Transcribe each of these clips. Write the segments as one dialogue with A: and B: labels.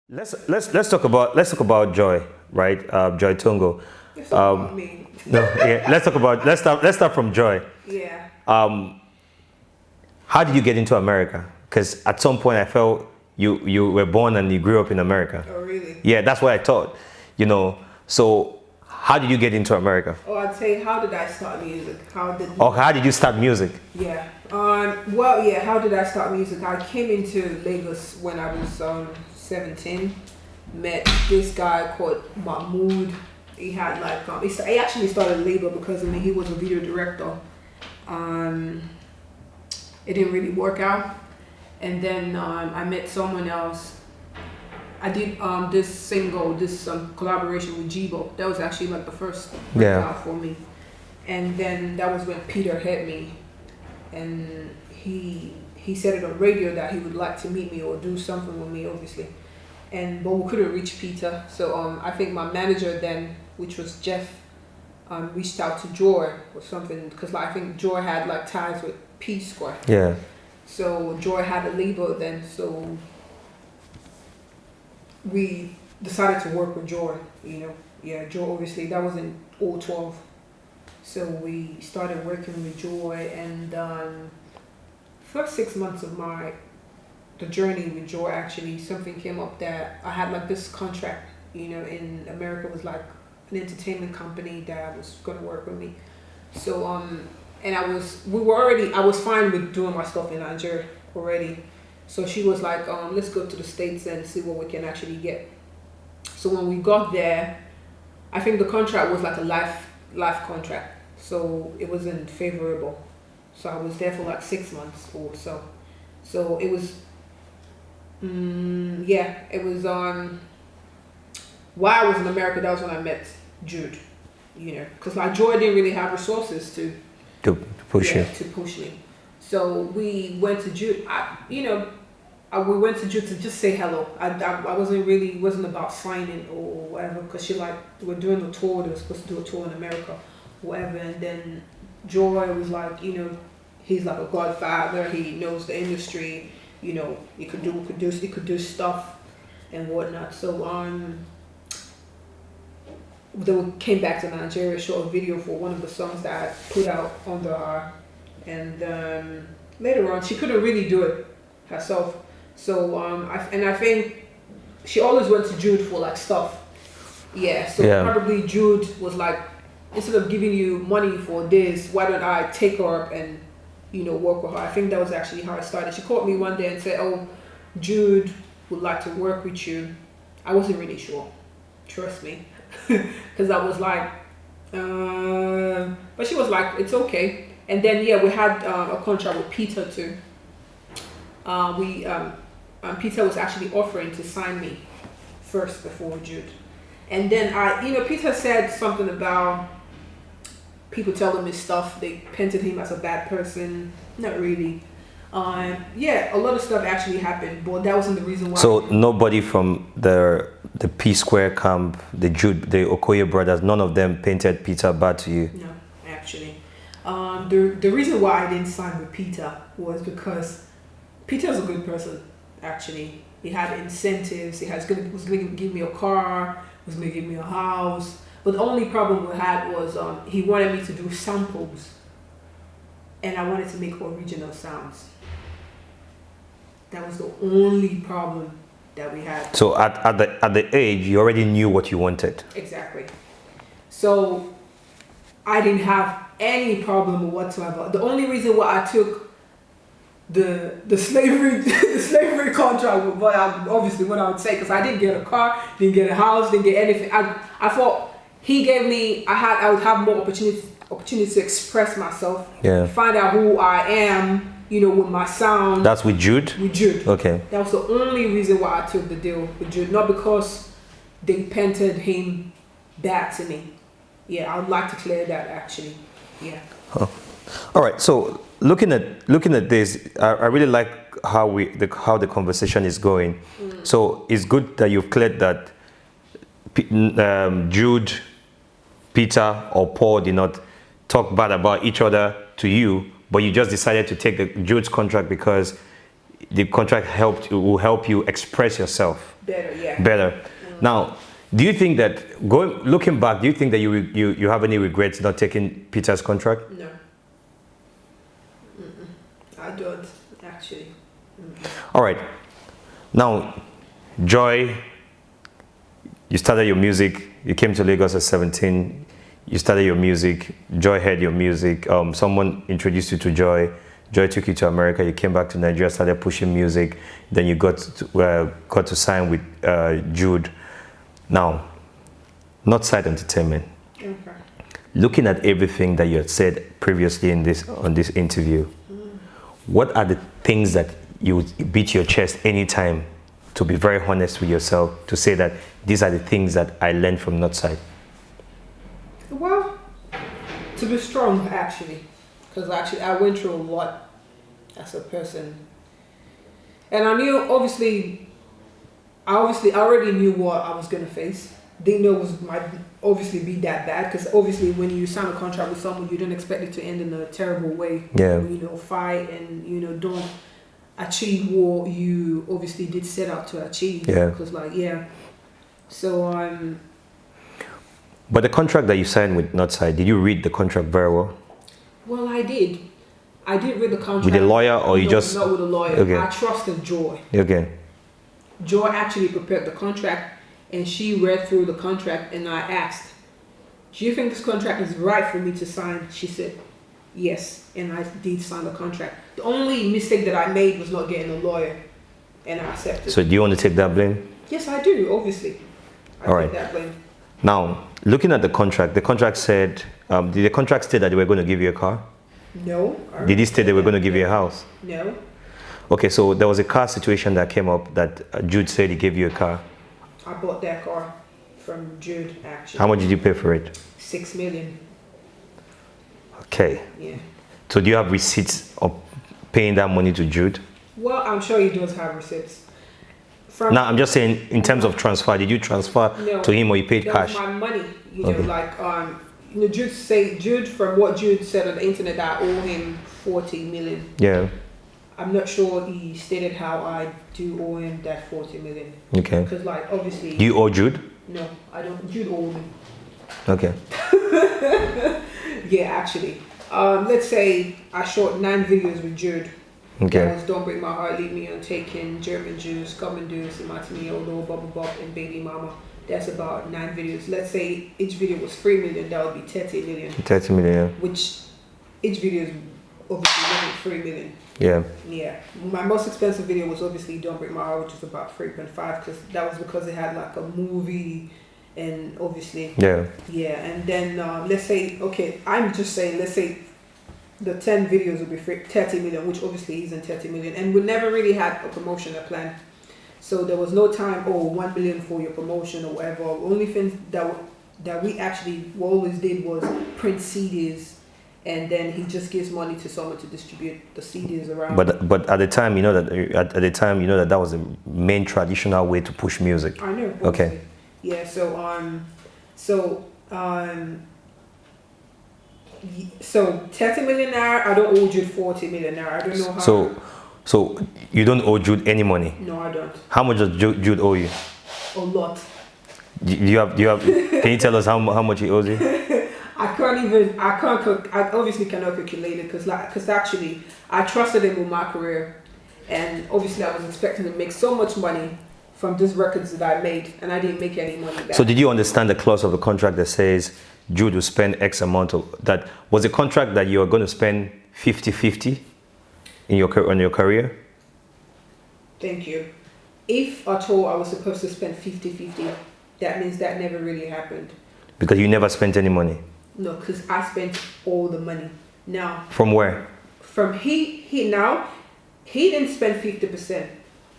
A: Let's talk about Joy, right? Joy Tungo.
B: It's not about me.
A: No, yeah. Let's start from Joy.
B: Yeah.
A: How did you get into America? Because at some point I felt you were born and you grew up in America.
B: Oh, really?
A: Yeah, that's what I thought. So how did you get into America?
B: Oh, I'd say, how did I start music?
A: Or how did you start music?
B: Yeah. Well, yeah. How did I start music? I came into Lagos when I was 17. Met this guy called Mahmood. He had like he actually started a label because he was a video director. It didn't really work out, and then I met someone else. I did this collaboration with Jibo. That was actually like the first breakout for me, and then that was when Peter hit me, and he said it on radio that he would like to meet me or do something with me, obviously, but we couldn't reach Peter. So I think my manager then, which was Jeff, reached out to Joy or something, because I think Joy had like ties with P Square.
A: Yeah.
B: So Joy had a label then, so we decided to work with Joy, Yeah, Joy, obviously, that was in 2012. So we started working with Joy, and first 6 months of the journey with Joy, actually, something came up that I had like this contract, in America, was like an entertainment company that was gonna work with me. So and I was fine with doing my stuff in Nigeria already. So she was like, let's go to the States and see what we can actually get. So when we got there, I think the contract was like a life contract. So it wasn't favorable. So I was there for like 6 months or so. So it was, it was while I was in America, that was when I met Jude, because like Joy didn't really have resources to push me. So we went to Jude. We went to Jude to just say hello. I wasn't about signing or whatever, because we're doing a tour. They were supposed to do a tour in America, whatever. And then Joy was like, he's like a godfather. He knows the industry. He could do stuff and whatnot. So they came back to Nigeria, shot a video for one of the songs that I put out under her, and later on she couldn't really do it herself. So I think she always went to Jude for like stuff. Yeah. So probably Jude was like, instead of giving you money for this, why don't I take her up and work with her? I think that was actually how it started. She called me one day and said, "Oh, Jude would like to work with you." I wasn't really sure, trust me, because I was like, but she was like, "It's okay." And then we had a contract with Peter too. Peter was actually offering to sign me first before Jude, and then Peter said something about people telling me stuff. They painted him as a bad person. Not really. A lot of stuff actually happened, but that wasn't the reason why.
A: So nobody from the P Square camp, the Okoye brothers, none of them painted Peter bad to you?
B: No, actually. The reason why I didn't sign with Peter was because Peter's a good person, actually. He had incentives. He was going to give me a car. He was going to give me a house. But the only problem we had was he wanted me to do samples, and I wanted to make original sounds. That was the only problem that we had.
A: So at the age, you already knew what you wanted.
B: Exactly. So I didn't have any problem whatsoever. The only reason why I took the slavery contract, obviously what I would say, because I didn't get a car, didn't get a house, didn't get anything. I thought he gave me, I would have more opportunity to express myself, find out who I am, with my sound.
A: That's with Jude?
B: With Jude.
A: Okay.
B: That was the only reason why I took the deal with Jude, not because they painted him bad to me. Yeah, I would like to clear that, actually. Yeah.
A: Oh. All right. So looking at this, I really like how the conversation is going. So it's good that you've cleared that Jude, Peter, or Paul did not talk bad about each other to you, but you just decided to take the Jude's contract because the contract will help you express yourself
B: Better, yeah.
A: better. Now, do you think that looking back, do you think that you have any regrets not taking Peter's contract?
B: No. I don't actually.
A: All right. Now, Joy, you started your music. You came to Lagos at 17. You started your music. Joy heard your music. Someone introduced you to Joy. Joy took you to America. You came back to Nigeria, started pushing music. Then you got to sign with Jude. Now, Northside Entertainment.
B: Okay.
A: Looking at everything that you had said previously on this interview, what are the things that you would beat your chest anytime, to be very honest with yourself, to say that these are the things that I learned from Northside?
B: Well, to be strong, actually. Because actually I went through a lot as a person. And I knew, I already knew what I was going to face. Didn't know it might obviously be that bad. Because obviously when you sign a contract with someone, you don't expect it to end in a terrible way.
A: Yeah.
B: Fight and, don't achieve what you obviously did set out to achieve.
A: Yeah.
B: Because so
A: But the contract that you signed with Northside, did you read the contract very well?
B: Well, I did. I did read the contract.
A: With a lawyer, or you just...
B: Not with a lawyer.
A: Okay.
B: I trusted Joy.
A: Okay.
B: Joy actually prepared the contract, and she read through the contract, and I asked, do you think this contract is right for me to sign? She said, yes, and I did sign the contract. The only mistake that I made was not getting a lawyer, and I accepted.
A: So do you want to take that blame?
B: Yes, I do, obviously. I take that blame.
A: Now, looking at the contract said, did the contract state that they were going to give you a car?
B: No.
A: Did it state they were going to give you a house?
B: No.
A: Okay, so there was a car situation that came up that Jude said he gave you a car.
B: I bought that car from Jude, actually.
A: How much did you pay for it?
B: 6 million.
A: Okay.
B: Yeah.
A: So do you have receipts of paying that money to Jude?
B: Well, I'm sure he does have receipts.
A: No, I'm just saying in terms of transfer, did you transfer to him or you paid cash?
B: That was my money. Jude, from what Jude said on the internet, I owe him 40 million.
A: Yeah.
B: I'm not sure he stated how I do owe him that 40 million.
A: Okay.
B: Because obviously...
A: Do you owe Jude?
B: No, I don't. Jude owes me.
A: Okay.
B: Yeah, actually. Let's say I shot 9 videos with Jude.
A: Okay.
B: That was Don't Break My Heart, Leave Me Untaken, German Juice, Come and Do, Simatini, Olo, Bubble Bop, and Baby Mama. That's about 9 videos. Let's say each video was 3 million, that would be 30 million. 30 million,
A: yeah.
B: Which each video is obviously wasn't 3 million.
A: Yeah.
B: Yeah. My most expensive video was obviously Don't Break My Heart, which was about 3.5, because that was because it had a movie and obviously.
A: Yeah.
B: Yeah. And then let's say, okay, I'm just saying, let's say the 10 videos would be 30 million, which obviously isn't 30 million. And we never really had a promotional plan. So there was no time, 1 million for your promotion or whatever. Only thing that we actually always did was print CDs, and then he just gives money to someone to distribute the CDs around.
A: But at the time, that was the main traditional way to push music.
B: I know.
A: Okay.
B: Obviously. Yeah. So 30 million naira, I don't owe Jude 40 million naira. I don't know how.
A: So you don't owe Jude any money?
B: No, I don't.
A: How much does Jude owe you?
B: A lot.
A: Do you have? Can you tell us how much he owes you?
B: I obviously cannot calculate it because actually I trusted him with my career, and obviously I was expecting to make so much money from these records that I made, and I didn't make any money back.
A: So did you understand the clause of the contract that says Jude will spend X amount of that? Was the contract that you were going to spend 50-50 on your career?
B: Thank you. If at all I was supposed to spend 50-50, that means that never really happened.
A: Because you never spent any money? No,
B: because I spent all the money. Now.
A: From where?
B: From he didn't spend 50%.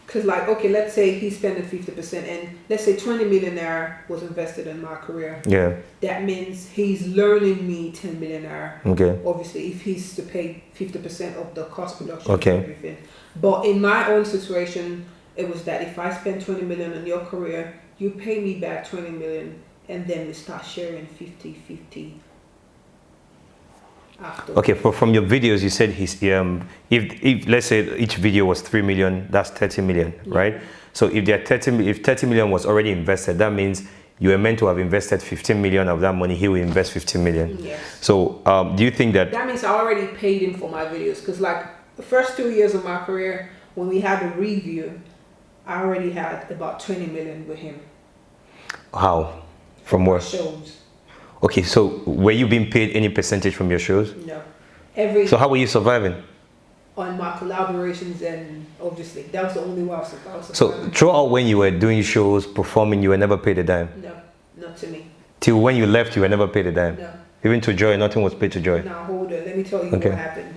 B: Because okay, let's say he spent 50% and let's say 20 million naira was invested in my career.
A: Yeah.
B: That means he's loaning me 10 million naira.
A: Okay.
B: Obviously, if he's to pay 50% of the cost production
A: okay.
B: and everything. But in my own situation, it was that if I spend 20 million on your career, you pay me back 20 million and then we start sharing 50-50. after.
A: Okay, from your videos, you said if let's say each video was 3 million, that's 30 million, right? So if 30 million was already invested, that means you were meant to have invested 15 million of that money. He will invest 15 million.
B: Yes.
A: So do you think that
B: means I already paid him for my videos? Because like the first 2 years of my career, when we had the review, I already had about 20 million with him.
A: How? From where?
B: Shows.
A: Okay, so were you being paid any percentage from your shows?
B: No.
A: So how were you surviving?
B: On my collaborations, and obviously that was the only way I was surviving.
A: So throughout when you were doing shows, performing, you were never paid a dime?
B: No, not to me.
A: Till when you left, you were never paid a dime?
B: No.
A: Even to Joy, nothing was paid to Joy?
B: Now hold on, let me tell you what happened.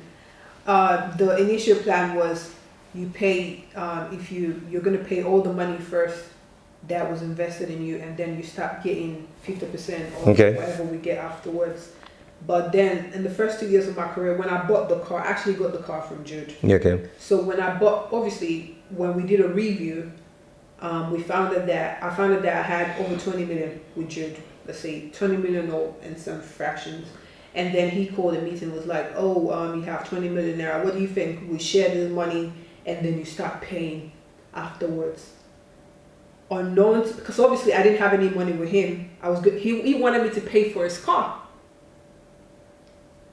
B: The initial plan was you pay, if you're going to pay all the money first that was invested in you, and then you start getting 50% of whatever we get afterwards. But then in the first 2 years of my career, when I bought the car, I actually got the car from Jude.
A: Okay.
B: So when I bought, obviously, when we did a review, I found out that I had over 20 million with Jude. Let's say 20 million or in some fractions. And then he called a meeting and was like, oh, you have 20 million naira. What do you think? We share this money and then you start paying afterwards. Unknown, because obviously I didn't have any money with him. I was good. He wanted me to pay for his car.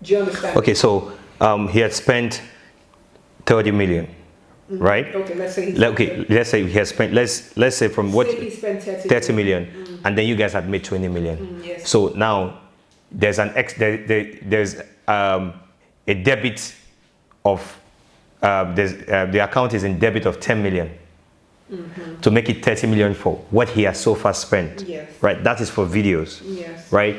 B: Do you understand?
A: Okay, so he had spent 30 million, right?
B: Okay, let's say
A: let's say he has spent let's say from what
B: he spent
A: 30 million, and then you guys had made 20 million.
B: Yes.
A: So now there's there's a debit of the account is in debit of 10 million. To make it 30 million for what he has so far spent.
B: Yes.
A: Right? That is for videos.
B: Yes.
A: Right?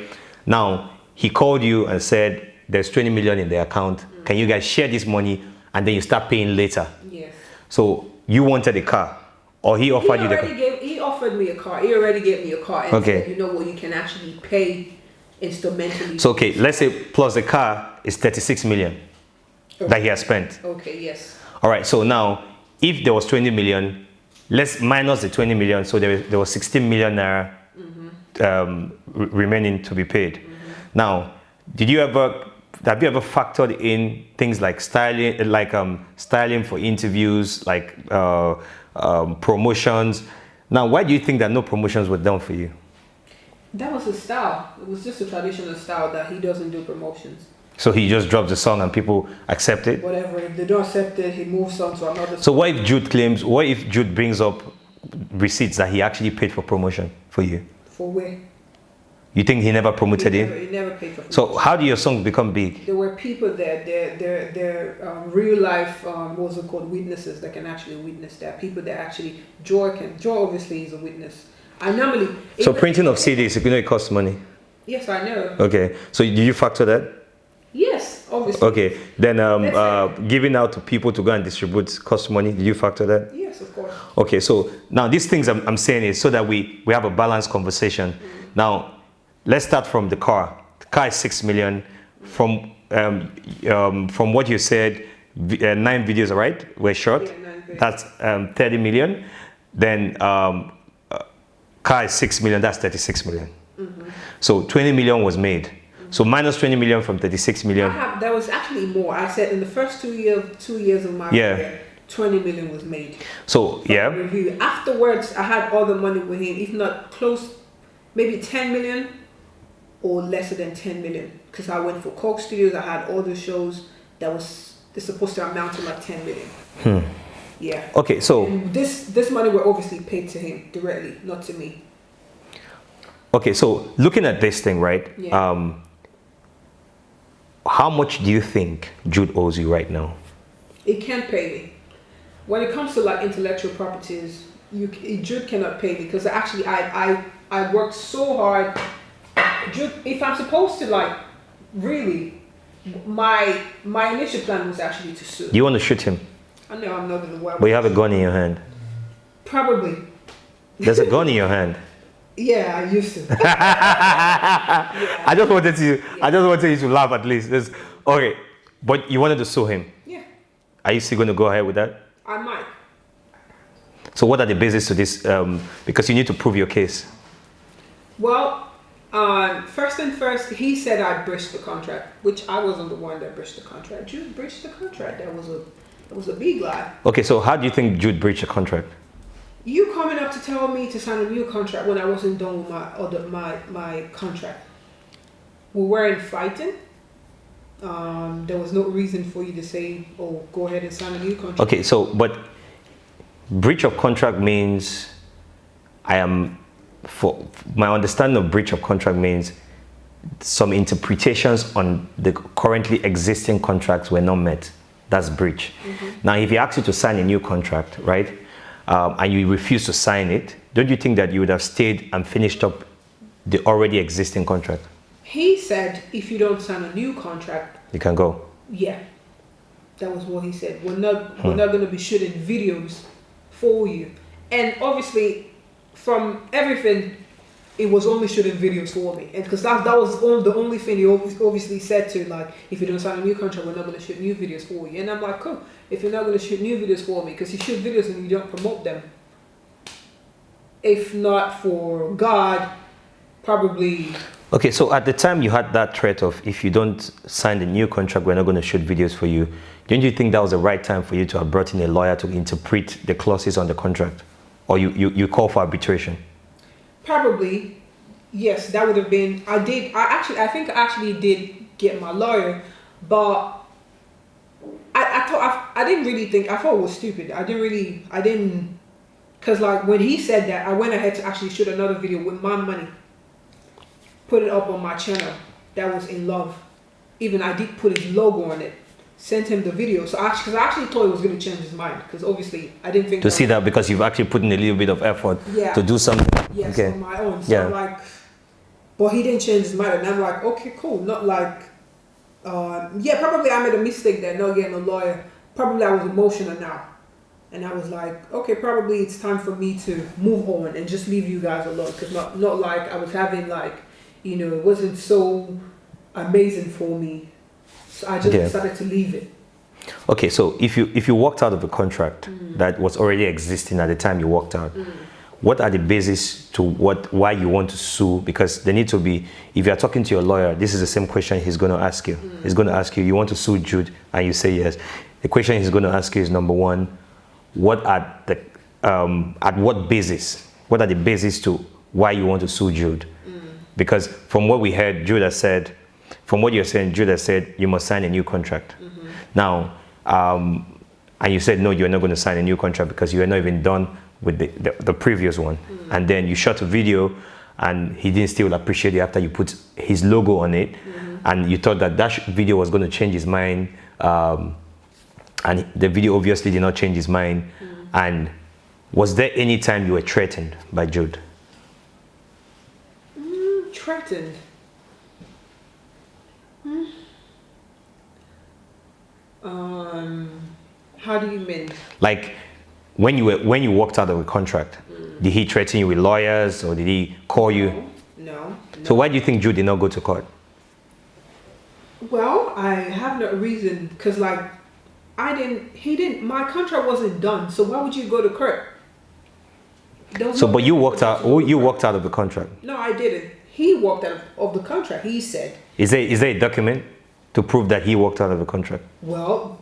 A: Now, he called you and said, there's 20 million in the account. Can you guys share this money and then you start paying later?
B: Yes.
A: So you wanted a car, or he offered you the car?
B: He offered me a car. He already gave me a car and
A: Okay.
B: said, you know what, you can actually pay instrumentally.
A: So, okay, let's say plus the car is 36 million that he has spent.
B: Okay, yes.
A: All right, so now, if there was 20 million, let's minus the 20 million, so there was 16 million naira remaining to be paid. Now, have you ever factored in things like styling for interviews, like promotions? Now, why do you think that no promotions were done for you?
B: That was his style. It was just a traditional style that he doesn't do promotions.
A: So he just drops the song and people accept it?
B: Whatever. If they don't accept it, he moves on to another.
A: So what if Jude brings up receipts that he actually paid for promotion for you?
B: For where?
A: You think he never promoted it?
B: He never paid for promotion.
A: So how do your songs become big?
B: There were people there, they're real life, what's it called, witnesses that can actually witness that. People that actually, Joy obviously is a witness. I normally...
A: So printing of CDs, you know it costs money?
B: Yes, I know.
A: Okay, so do you factor that?
B: Yes, obviously.
A: Okay, then giving out to people to go and distribute costs money. Did you factor that?
B: Yes, of course.
A: Okay, so now these things I'm saying is so that we have a balanced conversation. Now, let's start from the car. The car is 6 million. From what you said, 9 videos, right, were shot.
B: Yeah, 9 videos.
A: That's 30 million. Then car is 6 million. That's 36 million. So 20 million was made. So minus 20 million from 36 million.
B: There was actually more. I said in the first 2 years of my career, 20 million was made.
A: So yeah.
B: Review. Afterwards, I had all the money with him, if not close, maybe 10 million or lesser than 10 million. Because I went for Coke Studios, I had all the shows they're supposed to amount to like 10 million. Yeah.
A: Okay, so
B: and this money were obviously paid to him directly, not to me.
A: Okay, so looking at this thing, right?
B: Yeah.
A: How much do you think Jude owes you right now?
B: It can't pay me. When it comes to like intellectual properties, Jude cannot pay me because actually I worked so hard. Jude, if I'm supposed to like really, my initial plan was actually to sue.
A: You want to shoot him?
B: I know I'm not in the world.
A: But you have a gun in your hand.
B: Probably.
A: There's a gun in your hand.
B: Yeah, I used to.
A: Yeah. I just wanted you to laugh at least. Okay, but you wanted to sue him.
B: Yeah.
A: Are you still going to go ahead with that?
B: I might.
A: So what are the basis to this? Because you need to prove your case.
B: Well, First and first, he said I breached the contract, which I wasn't the one that breached the contract. Jude breached the contract. That was a big lie.
A: Okay, so how do you think Jude breached the contract?
B: You coming up to tell me to sign a new contract when I wasn't done with my contract. We weren't fighting. There was no reason for you to say, "Oh, go ahead and sign a new contract."
A: Okay, so but breach of contract means for my understanding of breach of contract means some interpretations on the currently existing contracts were not met. That's breach. Now, if he asks you to sign a new contract, right, and you refuse to sign it, don't you think that you would have stayed and finished up the already existing contract?
B: He said, if you don't sign a new contract,
A: You can go.
B: yeah, that was what he said. We're not going to be shooting videos for you. And obviously, from everything, it was only shooting videos for me. And because that was the only thing he obviously said to, like, if you don't sign a new contract, we're not going to shoot new videos for you. And I'm like, cool, if you're not going to shoot new videos for me, because you shoot videos and you don't promote them, if not for God, probably.
A: Okay, so at the time you had that threat of, if you don't sign the new contract, we're not going to shoot videos for you. Don't you think that was the right time for you to have brought in a lawyer to interpret the clauses on the contract? Or you call for arbitration?
B: Probably, yes, that would have been. I think I actually did get my lawyer, but I didn't really think. I thought it was stupid. I didn't, because like when he said that, I went ahead to actually shoot another video with my money, put it up on my channel. That was In Love. Even I did put his logo on it. Sent him the video. So I actually thought he was going to change his mind, because obviously I didn't think
A: to see that, because you've actually put in a little bit of effort to do something.
B: Yes,
A: okay.
B: on my own. So I'm like, but he didn't change his mind, and I'm like, okay, cool. Not like, yeah, probably I made a mistake there, not getting a lawyer. Probably I was emotional now, and I was like, okay, probably it's time for me to move on and just leave you guys alone, because not like I was having like, it wasn't so amazing for me. So I just decided to leave it.
A: Okay, so if you walked out of a contract that was already existing at the time you walked out, what are the basis to why you want to sue? Because they need to be, if you are talking to your lawyer, this is the same question he's going to ask you. He's going to ask you, you want to sue Jude, and you say yes. The question he's going to ask you is, number one, what are the at what basis? What are the basis to why you want to sue Jude? Because from what we heard, Jude has said, from what you're saying, Jude has said you must sign a new contract. Now, and you said no, you're not going to sign a new contract because you are not even done with the previous one. And then you shot a video, and he didn't still appreciate it after you put his logo on it, and you thought that video was going to change his mind, and the video obviously did not change his mind. And was there any time you were threatened by Jude?
B: Threatened? How do you mean?
A: Like when you walked out of a contract, did he threaten you with lawyers, or did he call you?
B: No.
A: So why do you think Jude did not go to court?
B: Well, I have no reason, because like my contract wasn't done, so why would you go to court?
A: But you walked out of the contract.
B: No, I didn't. He walked out of the contract, he said.
A: Is there a document to prove that he walked out of the contract?
B: Well,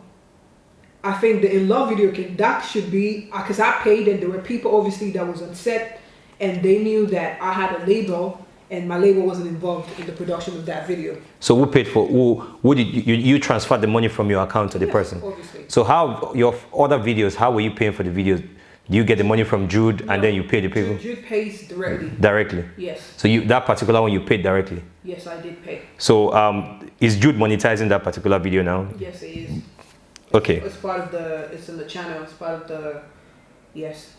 B: I think the In Love video that should be, because I paid, and there were people obviously that was on set, and they knew that I had a label, and my label wasn't involved in the production of that video. So
A: who paid for, who did you transfer the money from your account to the person?
B: Obviously.
A: So how, your other videos, how were you paying for the videos? Do you get the money from Jude, and then you pay the people?
B: Jude pays directly.
A: Directly?
B: Yes.
A: So that particular one you paid directly?
B: Yes, I did pay.
A: So is Jude monetizing that particular video now?
B: Yes, it is.
A: Okay.
B: It's in the channel, it's part of the, yes.